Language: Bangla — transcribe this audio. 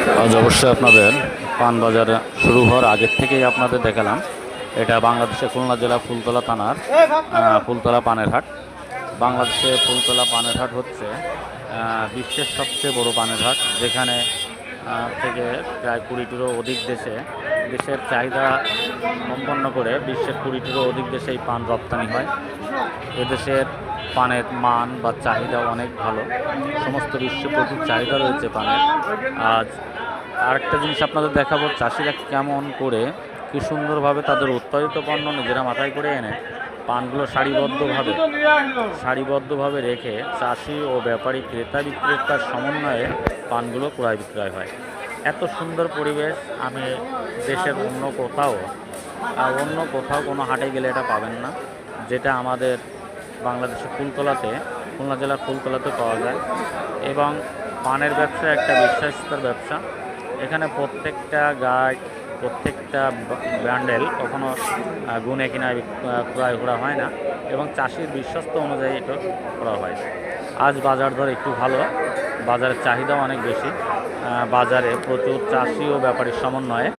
আজ অবশ্যই আপনাদের পান বাজার শুরু হওয়ার আগের থেকেই আপনাদের দেখালাম। এটা বাংলাদেশের খুলনা জেলা ফুলতলা থানার ফুলতলা পানের হাট। বাংলাদেশে ফুলতলা পানের হাট হচ্ছে বিশ্বের সবচেয়ে বড় পানের হাট, যেখানে থেকে প্রায় 20টিরও অধিক দেশের চাহিদা সম্পন্ন করে বিশ্বের 20টিরও অধিক দেশে এই পান রপ্তানি হয়। এদেশের পানের মান বা চাহিদা অনেক ভালো, সমস্ত বিশ্বে প্রচুর চাহিদা রয়েছে পানের। আজ আরেকটা জিনিস আপনাদের দেখাবো, চাষিরা কেমন করে কি সুন্দরভাবে তাদের উৎপাদিত পণ্য নিজেরা মাথায় করে এনে পানগুলো সারিবদ্ধভাবে রেখে চাষি ও ব্যাপারী ক্রেতা বিক্রেতার সমন্বয়ে পানগুলো ক্রয় বিক্রয় হয়। এত সুন্দর পরিবেশ আমি দেশের অন্য কোথাও কোনো হাটে গেলে এটা পাবেন না, যেটা আমাদের বাংলাদেশের খুলনা জেলার ফুলতলাতে পাওয়া যায়। এবং পানের ব্যবসা একটা বিশ্বাসতার ব্যবসা। এখানে প্রত্যেকটা গাছ, প্রত্যেকটা ব্যান্ডেল কখনো গুনে কিনা ক্রয় করা হয় না, এবং চাষির বিশ্বস্ত অনুযায়ী এটা করা হয়। আজ বাজার দর একটু ভালো, বাজারের চাহিদাও অনেক বেশি। বাজারে প্রচুর চাষি ও ব্যাপারীর সমন্বয়ে